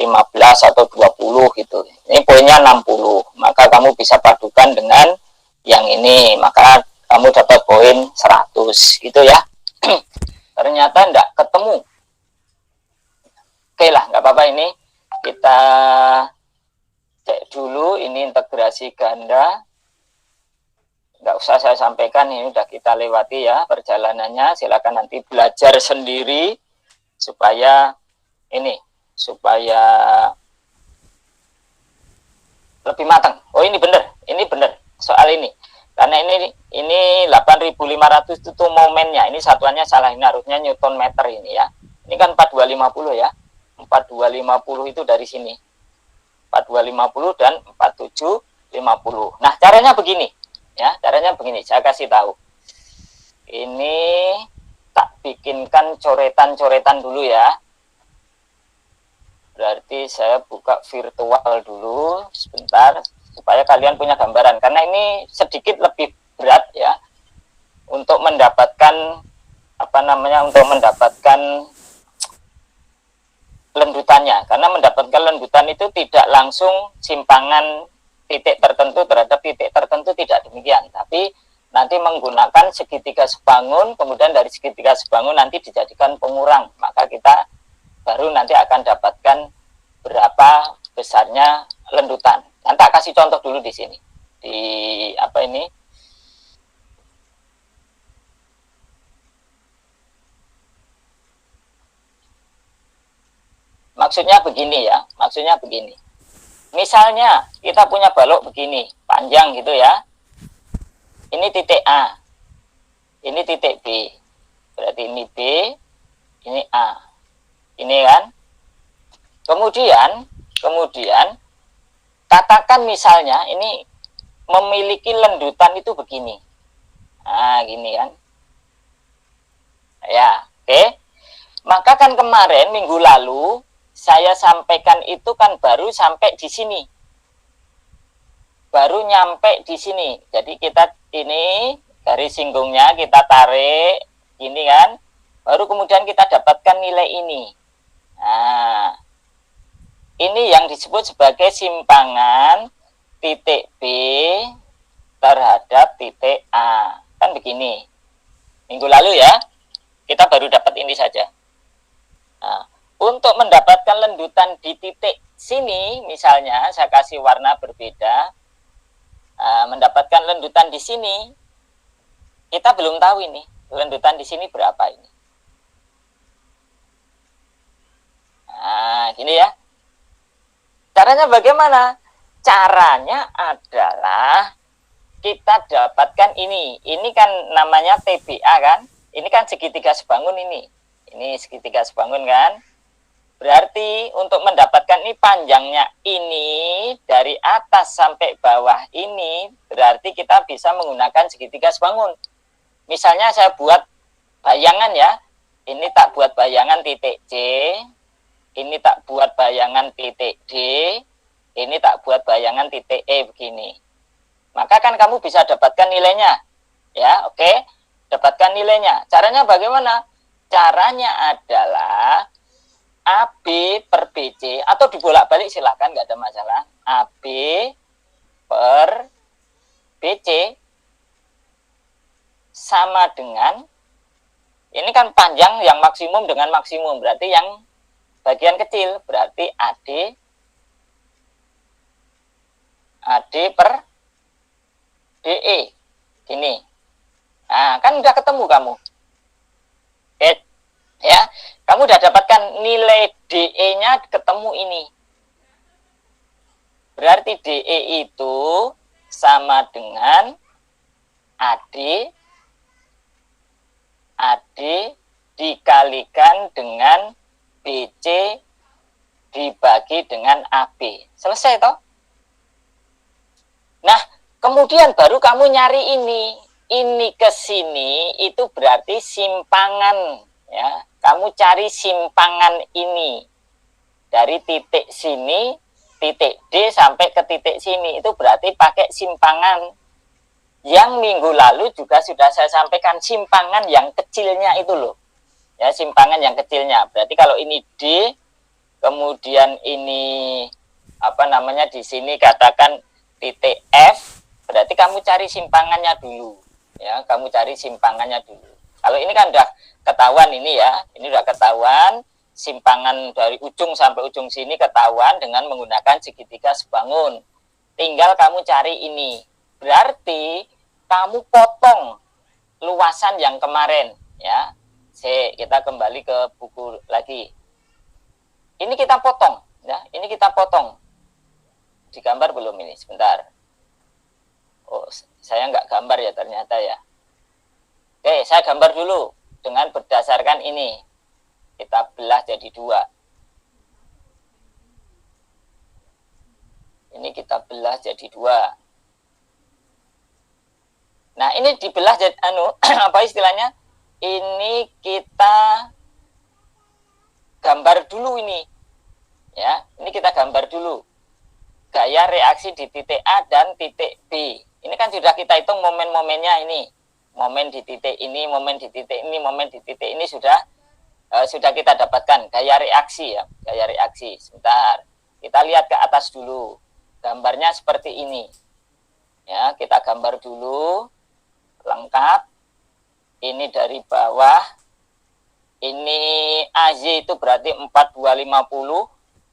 15 atau 20 gitu. Ini poinnya 60. Maka kamu bisa padukan dengan yang ini, maka kamu dapat poin 100 gitu ya. Ternyata enggak ketemu. Oke lah, nggak apa-apa, ini kita cek dulu. Ini integrasi ganda, nggak usah saya sampaikan, ini udah kita lewati ya perjalanannya. Silakan nanti belajar sendiri supaya lebih matang. Oh, ini bener soal ini, karena ini 8.500 itu momennya, ini satuannya salah, ini harusnya Newton meter ini ya. Ini kan 4250 ya, 4250 itu dari sini 4250 dan 4750. Nah, caranya begini ya, saya kasih tahu. Ini tak bikinkan coretan-coretan dulu ya. Berarti saya buka virtual dulu sebentar supaya kalian punya gambaran, karena ini sedikit lebih berat ya untuk mendapatkan lendutannya, karena mendapatkan lendutan itu tidak langsung simpangan titik tertentu terhadap titik tertentu, tidak demikian, tapi nanti menggunakan segitiga sebangun, kemudian dari segitiga sebangun nanti dijadikan pengurang, maka kita baru nanti akan dapatkan berapa besarnya lendutan. Nanti tak kasih contoh dulu di sini, di maksudnya begini. Misalnya kita punya balok begini, panjang gitu ya. Ini titik A, ini titik B. Berarti ini B, ini A. Ini kan. Kemudian katakan misalnya ini memiliki lendutan itu begini. Nah, gini kan. Ya, oke. Maka kan kemarin minggu lalu saya sampaikan itu kan baru sampai di sini. Baru nyampe di sini. Jadi kita ini garis singgungnya kita tarik ini kan. Baru kemudian kita dapatkan nilai ini. Nah, ini yang disebut sebagai simpangan titik B terhadap titik A. Kan begini. Minggu lalu ya, kita baru dapat ini saja. Nah, untuk mendapatkan lendutan di titik sini, misalnya saya kasih warna berbeda, mendapatkan lendutan di sini, kita belum tahu ini, lendutan di sini berapa ini. Nah, gini ya. Caranya bagaimana? Caranya adalah kita dapatkan ini. Ini kan namanya TBA kan? Ini kan segitiga sebangun ini. Ini segitiga sebangun kan? Berarti untuk mendapatkan ini panjangnya ini dari atas sampai bawah ini, berarti kita bisa menggunakan segitiga sebangun. Misalnya saya buat bayangan ya. Ini tak buat bayangan titik C. Ini tak buat bayangan titik D, ini tak buat bayangan titik E begini. Maka kan kamu bisa dapatkan nilainya. Ya, oke. Dapatkan nilainya. Caranya bagaimana? Caranya adalah AB per BC, atau dibolak-balik silakan, nggak ada masalah. AB per BC sama dengan, ini kan panjang yang maksimum dengan maksimum, berarti yang bagian kecil, berarti AD per DE. Gini. Nah, kan udah ketemu kamu. Oke. Ya, kamu udah dapatkan nilai DE-nya ketemu ini. Berarti DE itu sama dengan AD dikalikan dengan BC dibagi dengan AB. Selesai toh? Nah, kemudian baru kamu nyari ini. Ini ke sini itu berarti simpangan ya. Kamu cari simpangan ini. Dari titik sini, titik D sampai ke titik sini itu berarti pakai simpangan. Yang minggu lalu juga sudah saya sampaikan simpangan yang kecilnya itu loh. Ya, simpangan yang kecilnya. Berarti kalau ini D, kemudian ini apa namanya di sini katakan titik F, berarti kamu cari simpangannya dulu. Ya, kamu cari simpangannya dulu. Kalau ini kan udah ketahuan ini ya, ini udah ketahuan simpangan dari ujung sampai ujung sini ketahuan dengan menggunakan segitiga sebangun. Tinggal kamu cari ini. Berarti kamu potong luasan yang kemarin ya. Kita kembali ke buku lagi. Ini kita potong ya, ini kita potong. Digambar belum ini? Sebentar. Oh, saya nggak gambar ya ternyata ya. Oke, saya gambar dulu dengan berdasarkan ini. Kita belah jadi 2. Ini kita belah jadi 2. Nah, ini dibelah jadi apa istilahnya? Ini kita gambar dulu ini. Ya, ini kita gambar dulu. Gaya reaksi di titik A dan titik B. Ini kan sudah kita hitung momen-momennya ini. Momen di titik ini, momen di titik ini, momen di titik ini sudah kita dapatkan. Gaya reaksi ya, gaya reaksi. Sebentar, kita lihat ke atas dulu. Gambarnya seperti ini. Ya, kita gambar dulu lengkap. Ini dari bawah. Ini AZ itu berarti 4250.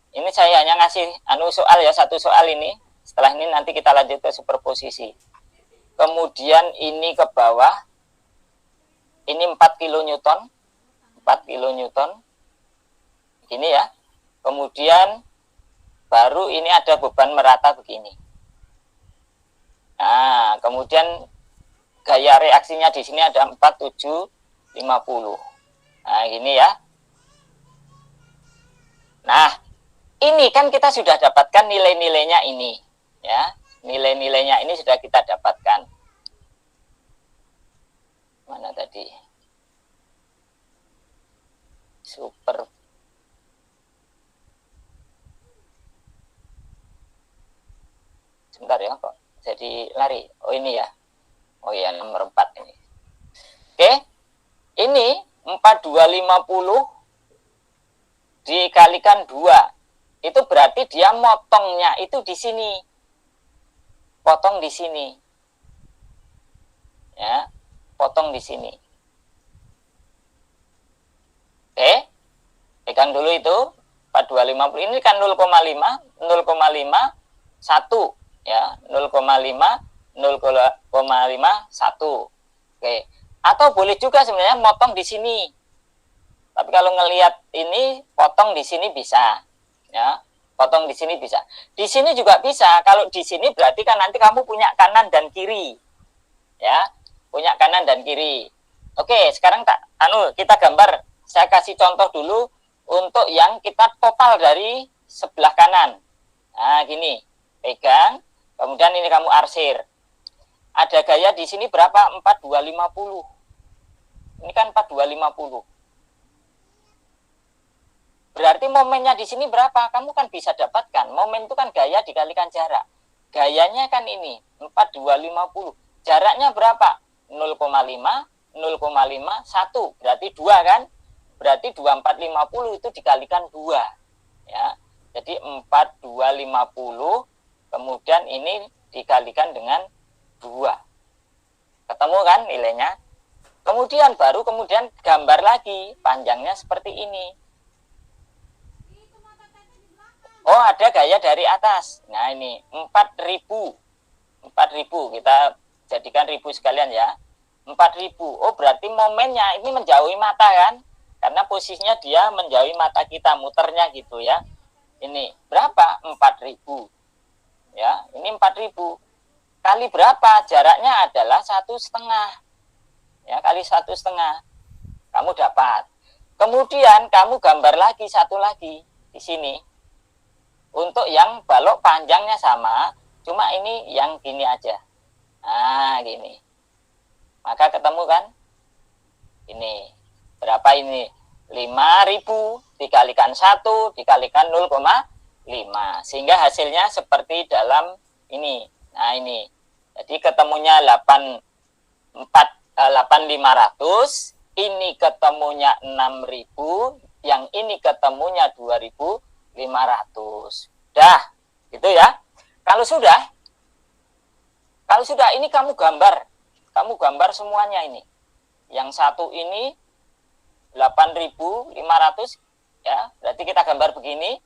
Ini saya hanya ngasih soal ya, satu soal ini. Setelah ini nanti kita lanjut ke superposisi. Kemudian ini ke bawah. Ini 4 kilonewton. 4 kilonewton. Begini ya. Kemudian baru ini ada beban merata begini. Nah, kemudian gaya reaksinya di sini ada 4750. Nah, gini ya. Nah, ini kan kita sudah dapatkan nilai-nilainya ini, ya. Nilai-nilainya ini sudah kita dapatkan. Mana tadi? Super. Sebentar ya, kok jadi lari. Oh, ini ya. Oh iya, nomor 4 ini. Oke. Ini 4250 dikalikan 2. Itu berarti dia motongnya itu di sini. Potong di sini. Ya, potong di sini. Oke. Pegang dulu itu 4250 ini kan 0,5, 0,5 1 ya, 0,5 0,51. Oke. Atau boleh juga sebenarnya motong di sini. Tapi kalau ngelihat ini potong di sini bisa. Ya, potong di sini bisa. Di sini juga bisa. Kalau di sini berarti kan nanti kamu punya kanan dan kiri. Ya, punya kanan dan kiri. Oke, sekarang kita gambar. Saya kasih contoh dulu untuk yang kita total dari sebelah kanan. Nah, gini. Pegang, kemudian ini kamu arsir. Ada gaya di sini berapa? 4250. Ini kan 4250. Berarti momennya di sini berapa? Kamu kan bisa dapatkan. Momen itu kan gaya dikalikan jarak. Gayanya kan ini, 4250. Jaraknya berapa? 0,5, 0,5, 1. Berarti 2 kan? Berarti 2450 itu dikalikan 2. Ya. Jadi 4250, kemudian ini dikalikan dengan 2. Ketemu kan nilainya? Kemudian gambar lagi. Panjangnya seperti ini. Oh, ada gaya dari atas. Nah, ini 4000. 4000 kita jadikan ribu sekalian ya. 4000. Oh, berarti momennya ini menjauhi mata kan? Karena posisinya dia menjauhi mata kita, muternya gitu ya. Ini berapa? 4000. Ya, ini 4000. Kali berapa? Jaraknya adalah 1,5. Ya, kali 1,5. Kamu dapat. Kemudian kamu gambar lagi satu lagi di sini. Untuk yang balok panjangnya sama, cuma ini yang gini aja. Nah, gini. Maka ketemu kan? Ini. Berapa ini? 5000 dikalikan 1 dikalikan 0,5. Sehingga hasilnya seperti dalam ini. Nah, ini. Jadi ketemunya 8500, ini ketemunya 6000, yang ini ketemunya 2000. Dah, gitu ya. Kalau sudah ini kamu gambar semuanya ini. Yang satu ini 8.500 ya, berarti kita gambar begini,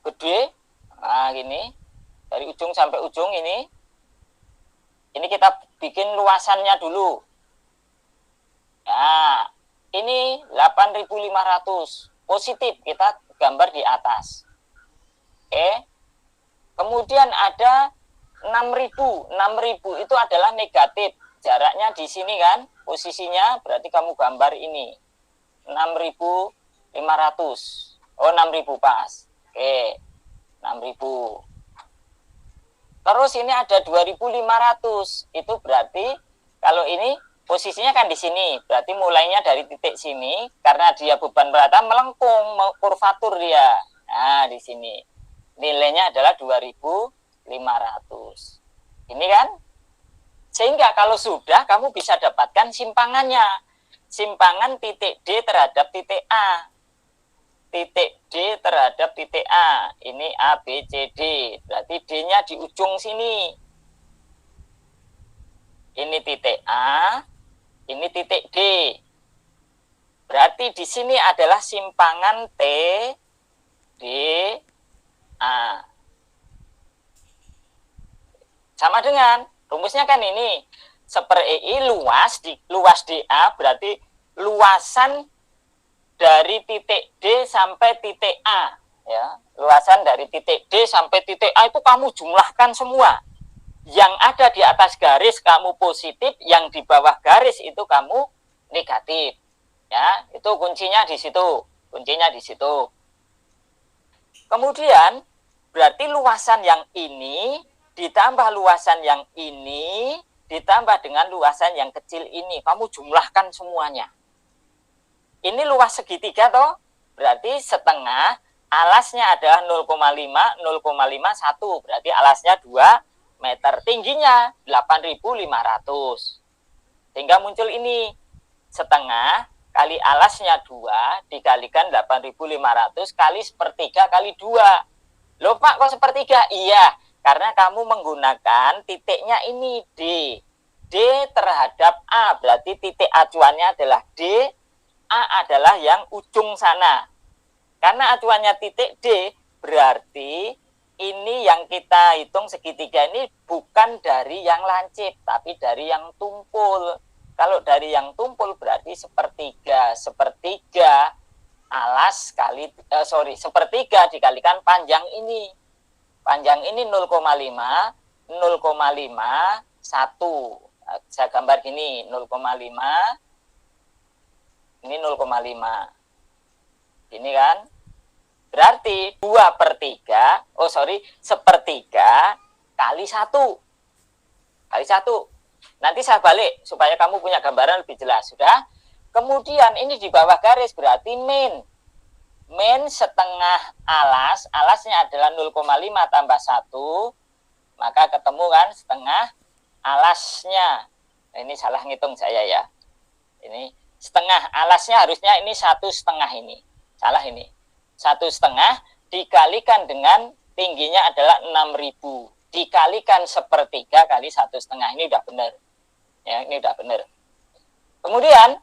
gede, nah gini, dari ujung sampai ujung ini kita bikin luasannya dulu. Nah, ini 8.500 positif, kita gambar di atas. Oke. Kemudian ada 6.000 itu adalah negatif. Jaraknya di sini kan, posisinya berarti kamu gambar ini 6.500. Oh, 6.000 pas. Oke. 6.000. Terus ini ada 2.500. Itu berarti kalau ini posisinya kan di sini. Berarti mulainya dari titik sini karena dia beban merata melengkung, kurvatur dia. Nah, di sini. Nilainya adalah 2.500. Ini kan? Sehingga kalau sudah kamu bisa dapatkan simpangannya. Simpangan titik D terhadap titik A. Titik D terhadap titik A. Ini A, B, C, D. Berarti D-nya di ujung sini. Ini titik A, ini titik D. Berarti di sini adalah simpangan T, D, A. Sama dengan rumusnya kan ini. Seper-EI luas DA berarti luasan dari titik D sampai titik A. Ya, luasan dari titik D sampai titik A itu kamu jumlahkan semua. Yang ada di atas garis kamu positif, yang di bawah garis itu kamu negatif. Ya, itu kuncinya di situ. Kuncinya di situ. Kemudian berarti luasan yang ini ditambah luasan yang ini ditambah dengan luasan yang kecil ini. Kamu jumlahkan semuanya. Ini luas segitiga toh? Berarti setengah, alasnya adalah 0,5, 0,51. Berarti alasnya 2 meter. Tingginya 8.500. Sehingga muncul ini. Setengah kali alasnya 2 dikalikan 8.500 kali sepertiga kali 2. Loh Pak, kok sepertiga? Iya, karena kamu menggunakan titiknya ini D. D terhadap A, berarti titik acuannya adalah D, A adalah yang ujung sana. Karena acuannya titik D, berarti ini yang kita hitung segitiga ini bukan dari yang lancip, tapi dari yang tumpul. Kalau dari yang tumpul berarti sepertiga. Sepertiga alas kali, sepertiga dikalikan panjang ini. Panjang ini 0,5, 0,5, 1. Saya gambar gini, 0,5, ini 0,5. Ini kan? Berarti 2/3, sepertiga kali 1. Kali 1. Nanti saya balik supaya kamu punya gambaran lebih jelas. Sudah? Kemudian ini di bawah garis berarti min. Min setengah alas. Alasnya adalah 0,5 tambah 1. Maka ketemu kan setengah alasnya. Nah, ini salah ngitung saya ya. Ini setengah alasnya harusnya ini 1,5 ini. Salah ini. 1,5 dikalikan dengan tingginya adalah 6.000. Dikalikan sepertiga kali 1,5. Ini udah benar. Ya, ini udah benar. Kemudian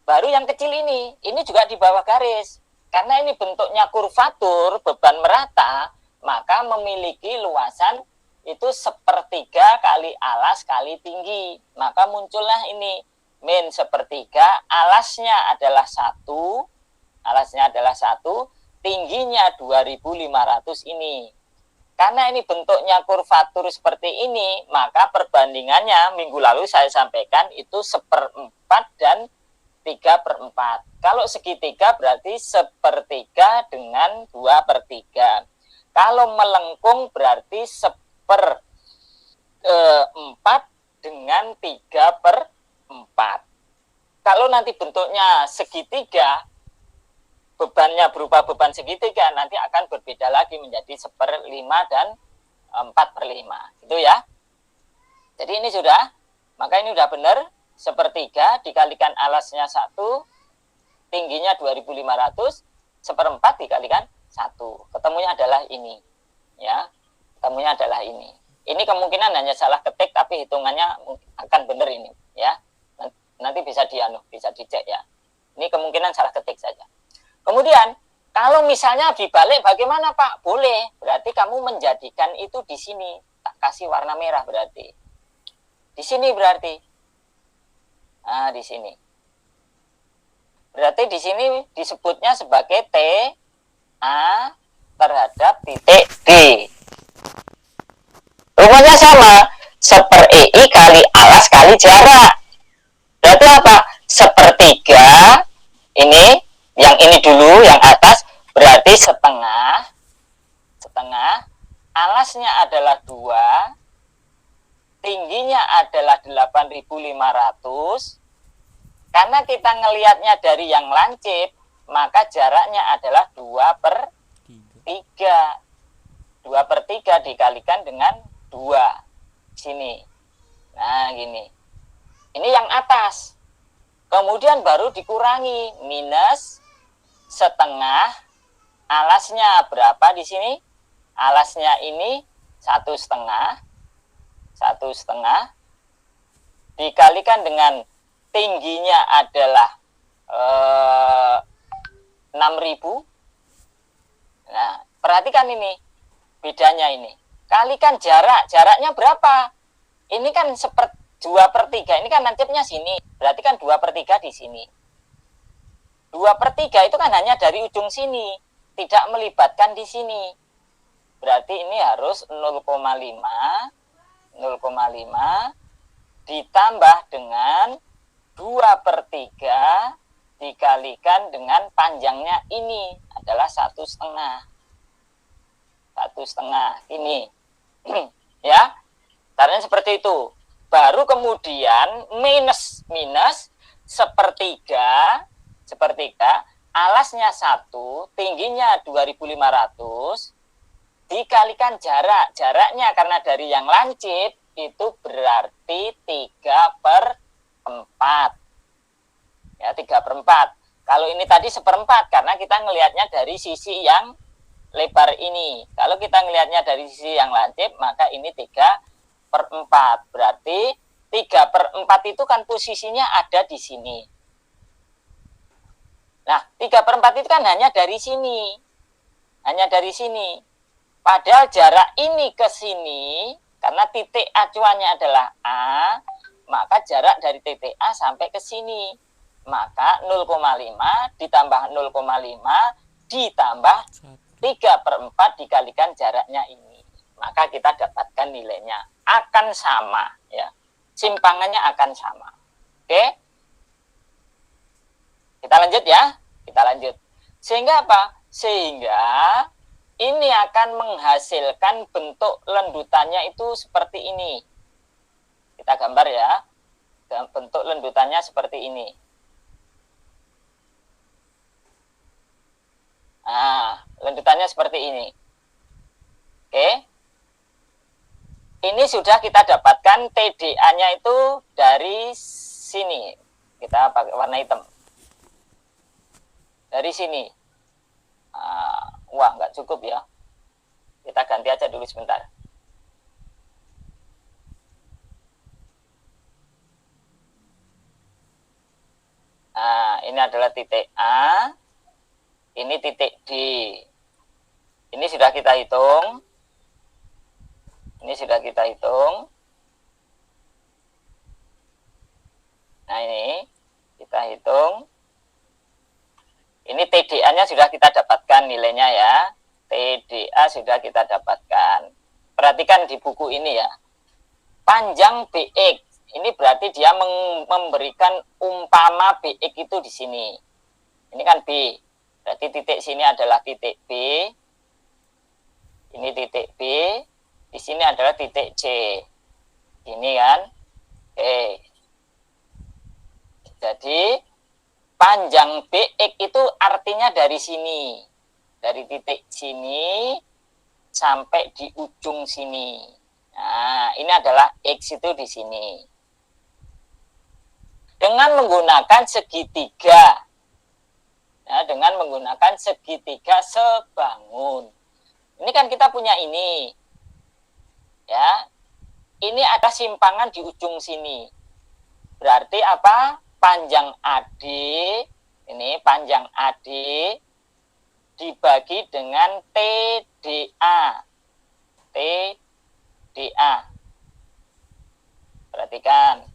baru yang kecil ini juga di bawah garis. Karena ini bentuknya kurvatur, beban merata, maka memiliki luasan itu sepertiga kali alas kali tinggi. Maka muncullah ini min sepertiga, alasnya adalah 1, tingginya 2.500 ini. Karena ini bentuknya kurvatur seperti ini, maka perbandingannya minggu lalu saya sampaikan itu 1/4 dan 3/4. Kalau segitiga berarti sepertiga dengan 2/3. Kalau melengkung berarti 1/4 dengan 3/4. Kalau nanti bentuknya segitiga, bebannya berupa beban segitiga, nanti akan berbeda lagi menjadi 1/5 dan 4/5. Gitu ya. Jadi ini sudah, maka ini sudah benar. Sepertiga dikalikan alasnya 1, tingginya 2.500, 1/4 dikalikan 1. Ketemunya adalah ini. Ya, ketemunya adalah ini. Ini kemungkinan hanya salah ketik, tapi hitungannya akan benar ini. Ya, nanti bisa dicek ya. Ini kemungkinan salah ketik saja. Kemudian, kalau misalnya dibalik bagaimana Pak? Boleh. Berarti kamu menjadikan itu di sini. Tak kasih warna merah berarti. Di sini berarti. Nah, di sini. Berarti di sini disebutnya sebagai TA terhadap titik D. Rumusnya sama. 1/EI kali alas kali jarak. Berarti apa? 1/3. Ini, yang ini dulu, yang atas. Berarti setengah. Alasnya adalah 2. Tingginya adalah 8.500. Karena kita ngelihatnya dari yang lancip, maka jaraknya adalah 2/3. 2/3 dikalikan dengan 2. Sini. Nah, gini. Ini yang atas. Kemudian baru dikurangi. Minus setengah. Alasnya berapa di sini? Alasnya ini 1/2. 1/2. Dikalikan dengan tingginya adalah 6.000. Nah, perhatikan ini bedanya ini. Kalikan jaraknya berapa? Ini kan 2/3. Ini kan lancipnya sini. Berarti kan 2/3 di sini. 2/3 itu kan hanya dari ujung sini, tidak melibatkan di sini. Berarti ini harus 0,5 ditambah dengan 2/3 dikalikan dengan panjangnya ini adalah 1/2. 1/2 ini. Ya. Caranya seperti itu. Baru kemudian minus 1/3, alasnya 1, tingginya 2.500 dikalikan jaraknya karena dari yang lancip itu berarti 3/4. Ya, 3/4. Kalau ini tadi 1/4 karena kita ngelihatnya dari sisi yang lebar ini. Kalau kita ngelihatnya dari sisi yang lancip, maka ini 3/4. Berarti 3/4 itu kan posisinya ada di sini. Nah, 3/4 itu kan hanya dari sini. Hanya dari sini. Padahal jarak ini ke sini, karena titik acuannya adalah A, maka jarak dari titik A sampai ke sini. Maka 0,5 ditambah 0,5 ditambah 3/4 dikalikan jaraknya ini. Maka kita dapatkan nilainya akan sama. Ya. Simpangannya akan sama. Oke? Kita lanjut ya. Kita lanjut. Sehingga apa? Sehingga ini akan menghasilkan bentuk lendutannya itu seperti ini. Kita gambar ya. Bentuk lendutannya seperti ini. Nah, lendutannya seperti ini. Oke. Ini sudah kita dapatkan TDA-nya itu dari sini. Kita pakai warna hitam. Dari sini. Wah, nggak cukup ya. Kita ganti aja dulu sebentar. Nah, ini adalah titik A. Ini titik D. Ini sudah kita hitung. Ini sudah kita hitung. Nah, ini kita hitung. Ini TDA-nya sudah kita dapatkan nilainya ya. TDA sudah kita dapatkan. Perhatikan di buku ini ya. Panjang BX. Ini berarti dia memberikan umpama BX itu di sini. Ini kan B. Berarti titik sini adalah titik B. Ini titik B. Di sini adalah titik C. Ini kan. Jadi panjang BX itu artinya dari sini. Dari titik sini sampai di ujung sini. Nah, ini adalah X itu di sini. Dengan menggunakan segitiga. ya, dengan menggunakan segitiga sebangun. Ini kan kita punya ini, ya. Ini ada simpangan di ujung sini. Berarti apa? Panjang AD, ini panjang AD dibagi dengan TDA. TDA. Perhatikan.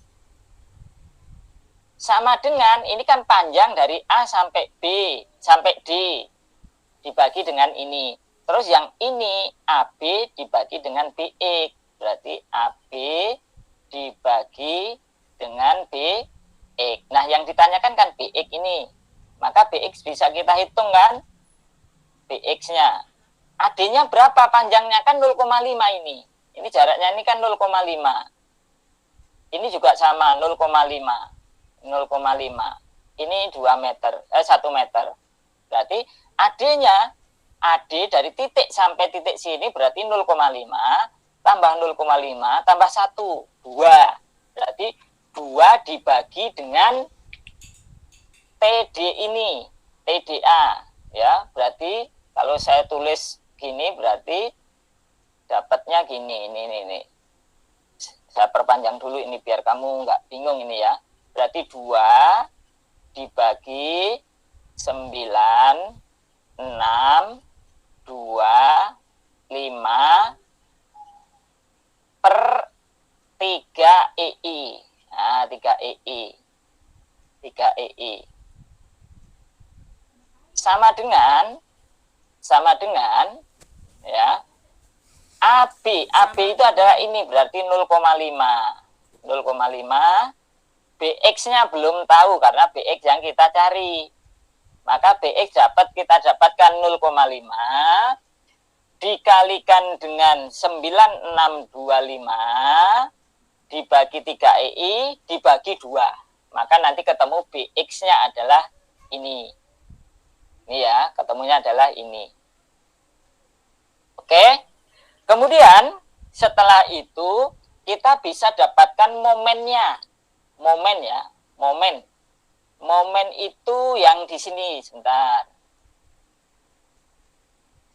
Sama dengan, ini kan panjang dari A sampai B, sampai D. Dibagi dengan ini. Terus yang ini, AB dibagi dengan BX. Berarti AB dibagi dengan BX. Nah, yang ditanyakan kan BX ini. Maka BX bisa kita hitung kan? BX-nya. AD-nya berapa? Panjangnya kan 0,5 ini. Ini jaraknya ini kan 0,5. Ini juga sama 0,5. 0,5. Ini 2 meter, 1 meter. Berarti AD-nya, AD dari titik sampai titik sini berarti 0,5 tambah 0,5 tambah 1, 2. Berarti 2 dibagi dengan TD ini, TDA. Ya, berarti kalau saya tulis gini berarti dapatnya gini, ini. Saya perpanjang dulu ini biar kamu nggak bingung ini ya. Berarti 2 dibagi 9, 6, 2, 5 per 3 EI. Nah, 3 EI. 3 EI. Sama dengan ya. AB itu adalah ini berarti 0,5. 0,5. BX-nya belum tahu karena BX yang kita cari. Maka BX kita dapatkan 0,5 dikalikan dengan 9625 dibagi 3 EI dibagi 2. Maka nanti ketemu BX-nya adalah ini. Ini ya, ketemunya adalah ini. Oke. Kemudian setelah itu kita bisa dapatkan momennya. Momen ya, momen. Momen itu yang di sini, sebentar.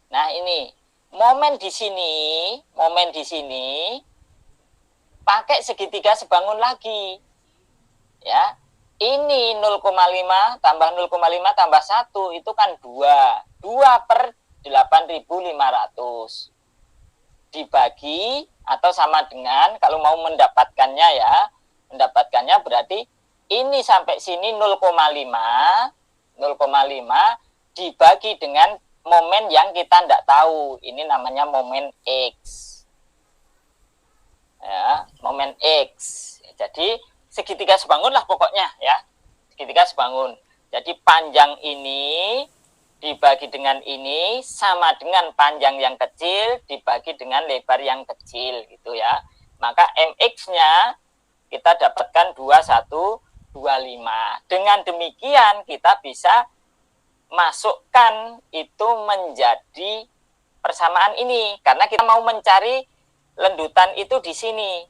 Nah, ini momen di sini pakai segitiga sebangun lagi. Ya. Ini 0,5 tambah 0,5 tambah 1 itu kan 2. 2 per 8.500. Dibagi atau sama dengan kalau mau mendapatkannya ya. Mendapatkannya berarti ini sampai sini 0,5 dibagi dengan momen yang kita tidak tahu. Ini namanya momen X. Ya, momen X. Jadi segitiga sebangun lah pokoknya ya. Segitiga sebangun. Jadi panjang ini dibagi dengan ini sama dengan panjang yang kecil dibagi dengan lebar yang kecil gitu ya. Maka MX-nya kita dapatkan 2125. Dengan demikian kita bisa masukkan itu menjadi persamaan ini karena kita mau mencari lendutan itu di sini.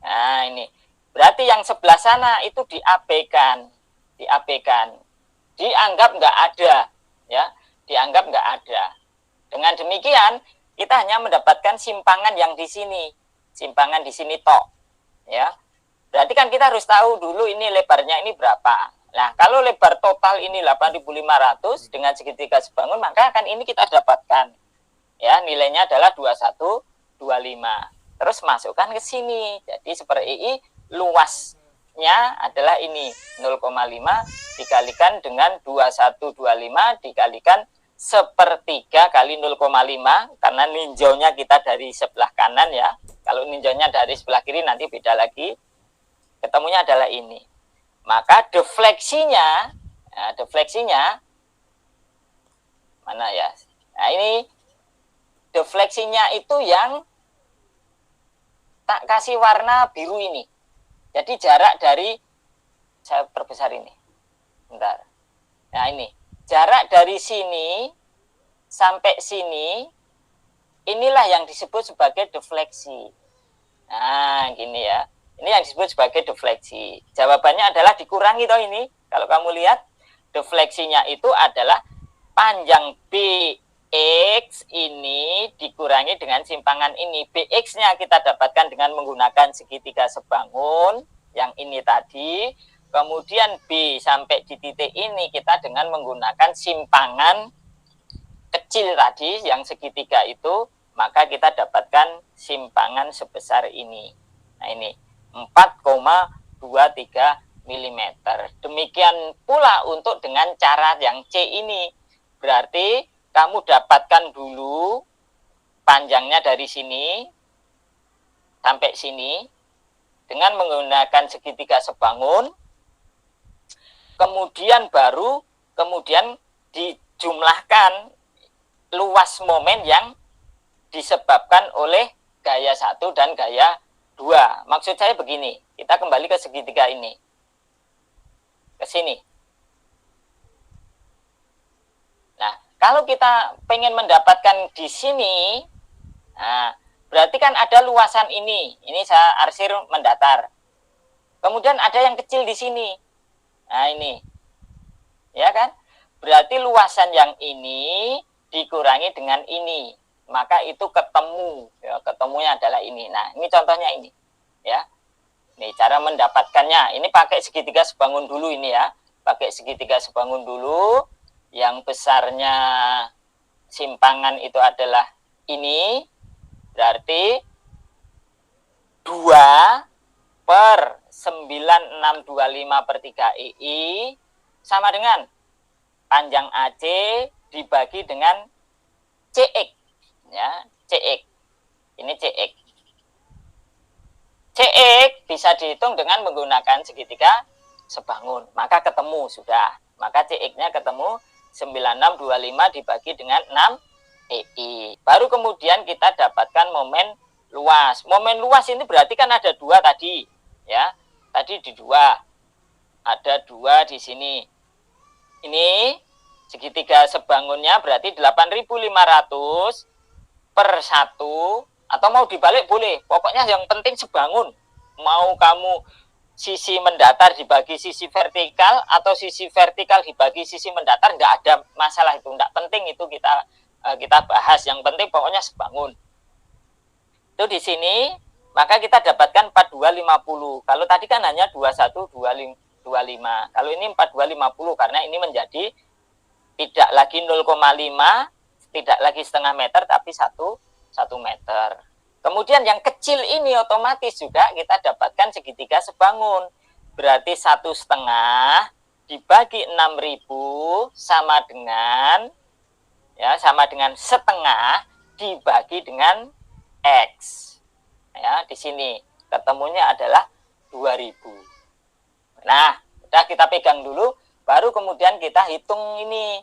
Nah, ini. Berarti yang sebelah sana itu diabaikan. Dianggap nggak ada, ya. Dianggap nggak ada. Dengan demikian, kita hanya mendapatkan simpangan yang di sini. Simpangan di sini tok. Ya. Berarti kan kita harus tahu dulu ini lebarnya ini berapa. Nah, kalau lebar total ini 8.500 dengan segitiga sebangun, maka akan ini kita dapatkan. Ya, nilainya adalah 2125. Terus masukkan ke sini. Jadi seperti ini luasnya adalah ini 0,5 dikalikan dengan 2125 dikalikan 1/3 kali 0,5 karena ninjaunya kita dari sebelah kanan ya. Kalau ninjaunya dari sebelah kiri nanti beda lagi. Ketemunya adalah ini. Maka defleksinya mana ya? Nah, ini defleksinya itu yang tak kasih warna biru ini. Jadi jarak dari, saya perbesar ini. Bentar. Nah, ini. Jarak dari sini sampai sini, inilah yang disebut sebagai defleksi. Nah, gini ya. Ini yang disebut sebagai defleksi. Jawabannya adalah dikurangi toh ini. Kalau kamu lihat, defleksinya itu adalah panjang BX ini dikurangi dengan simpangan ini. BX-nya kita dapatkan dengan menggunakan segitiga sebangun yang ini tadi. Kemudian B sampai di titik ini kita dengan menggunakan simpangan kecil tadi yang segitiga itu, maka kita dapatkan simpangan sebesar ini. Nah ini 4,23 mm. Demikian pula untuk dengan cara yang C ini. Berarti kamu dapatkan dulu panjangnya dari sini sampai sini dengan menggunakan segitiga sebangun. Kemudian baru dijumlahkan luas momen yang disebabkan oleh gaya 1 dan gaya 2. Maksud saya begini, kita kembali ke segitiga ini. Ke sini. Nah, kalau kita pengen mendapatkan di sini, nah, berarti kan ada luasan ini. Ini saya arsir mendatar. Kemudian ada yang kecil di sini. Nah, ini. Ya kan? Berarti luasan yang ini dikurangi dengan ini, maka itu ketemu, ya, ketemunya adalah ini. Nah, ini contohnya ini, ya. Nih cara mendapatkannya. Ini pakai segitiga sebangun dulu ini ya, pakai segitiga sebangun dulu. Yang besarnya simpangan itu adalah ini, berarti 2/9625/3 sama dengan panjang AC dibagi dengan CX, ya, CX. Ini CX. CX bisa dihitung dengan menggunakan segitiga sebangun. Maka ketemu sudah. Maka CX-nya ketemu 9625 dibagi dengan 6 EI. Baru kemudian kita dapatkan momen luas. Momen luas ini berarti kan ada 2 tadi, ya. Tadi di 2. Ada 2 di sini. Ini segitiga sebangunnya berarti 8.500 per 1, atau mau dibalik boleh. Pokoknya yang penting sebangun. Mau kamu sisi mendatar dibagi sisi vertikal atau sisi vertikal dibagi sisi mendatar, nggak ada masalah itu. Nggak penting itu kita bahas. Yang penting pokoknya sebangun. Itu di sini, maka kita dapatkan 4250. Kalau tadi kan hanya 2125. Kalau ini 4250 karena ini menjadi tidak lagi 0,5, tidak lagi setengah meter, tapi 1 meter. Kemudian yang kecil ini otomatis juga kita dapatkan segitiga sebangun. Berarti 1,5 dibagi 6.000 sama dengan, ya, sama dengan setengah dibagi dengan X. Ya, di sini ketemunya adalah 2.000. Nah, udah kita pegang dulu. Baru kemudian kita hitung ini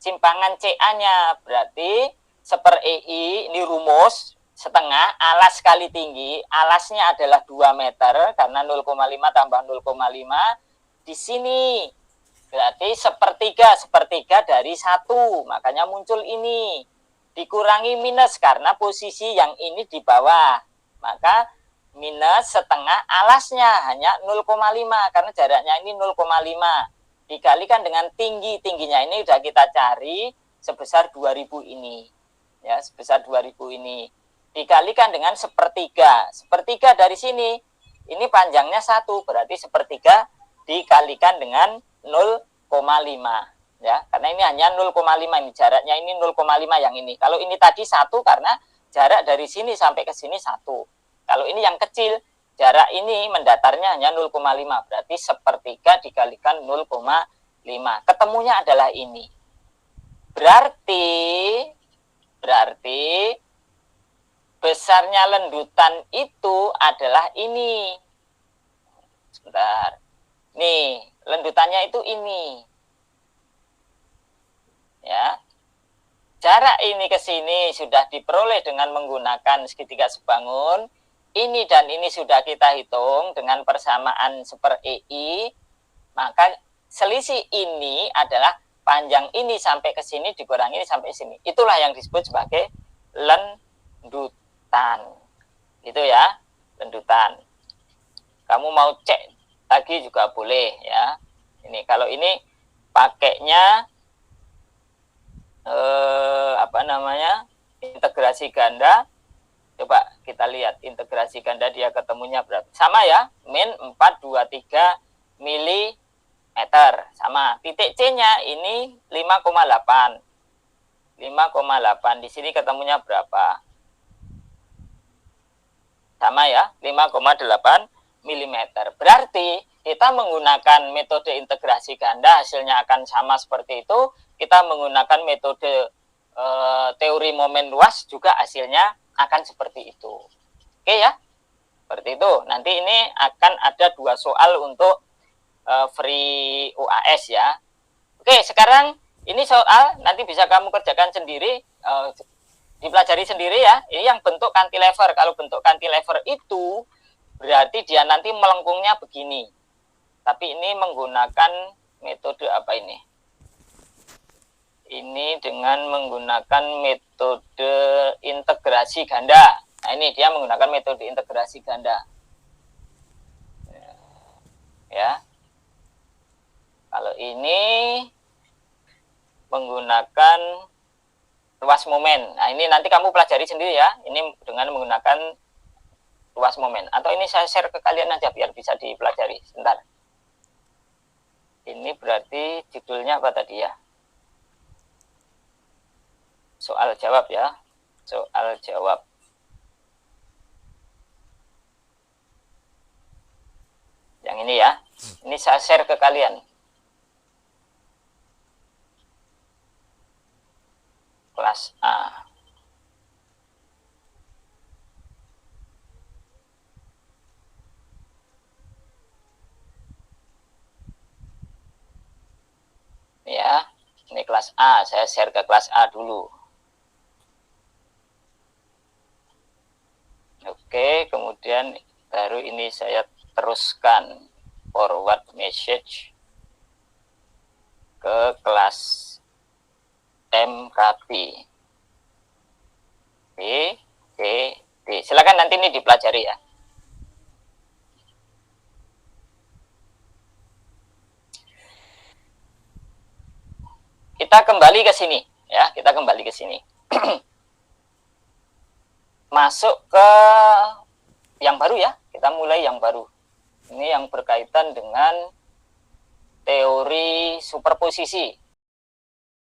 simpangan CA-nya. Berarti seper EI, ini rumus, setengah, alas kali tinggi. Alasnya adalah 2 meter, karena 0,5 tambah 0,5. Di sini, berarti sepertiga dari 1. Makanya muncul ini. Dikurangi minus, karena posisi yang ini di bawah. Maka minus setengah alasnya hanya 0,5, karena jaraknya ini 0,5. Dikalikan dengan tingginya ini sudah kita cari sebesar 2.000 ini. Ya, sebesar 2.000 ini. Dikalikan dengan sepertiga. Sepertiga dari sini, ini panjangnya 1, berarti sepertiga dikalikan dengan 0,5. Ya, karena ini hanya 0,5, ini jaraknya ini 0,5 yang ini. Kalau ini tadi 1 karena jarak dari sini sampai ke sini 1. Kalau ini yang kecil, jarak ini mendatarnya hanya 0,5, berarti sepertiga dikalikan 0,5. Ketemunya adalah ini. Berarti besarnya lendutan itu adalah ini. Sebentar. Nih, lendutannya itu ini. Ya. Jarak ini ke sini sudah diperoleh dengan menggunakan segitiga sebangun. Ini dan ini sudah kita hitung dengan persamaan seper EI. Maka selisih ini adalah panjang ini sampai ke sini dikurangi ini sampai sini. Itulah yang disebut sebagai lendutan. Gitu ya, lendutan. Kamu mau cek lagi juga boleh ya. Ini kalau ini pakainya integrasi ganda. Coba kita lihat integrasi ganda dia ketemunya berapa. Sama ya, min 423 mm. Sama. Titik C-nya ini 5,8. 5,8. Di sini ketemunya berapa? Sama ya, 5,8 mm. Berarti kita menggunakan metode integrasi ganda hasilnya akan sama seperti itu. Kita menggunakan metode teori momen luas juga hasilnya akan seperti itu. Oke ya, seperti itu. Nanti ini akan ada 2 soal untuk free UAS ya. Oke, sekarang ini soal nanti bisa kamu kerjakan sendiri, dipelajari sendiri ya. Ini yang bentuk cantilever. Kalau bentuk cantilever itu berarti dia nanti melengkungnya begini. Tapi ini menggunakan metode apa ini? Ini dengan menggunakan metode integrasi ganda. Nah, ini dia menggunakan metode integrasi ganda. Ya. Kalau ini menggunakan luas momen. Nah, ini nanti kamu pelajari sendiri ya. Ini dengan menggunakan luas momen. Atau ini saya share ke kalian aja biar bisa dipelajari. Sebentar. Ini berarti judulnya apa tadi ya? Soal jawab ya. Soal jawab. Yang ini ya. Ini saya share ke kalian. Kelas A. Ya, ini kelas A. Saya share ke kelas A dulu. Oke, kemudian baru ini saya teruskan forward message ke kelas MKB. B, C, D. Silakan nanti ini dipelajari ya. Kita kembali ke sini ya, kita kembali ke sini. Masuk ke yang baru ya, kita mulai yang baru. Ini yang berkaitan dengan teori superposisi.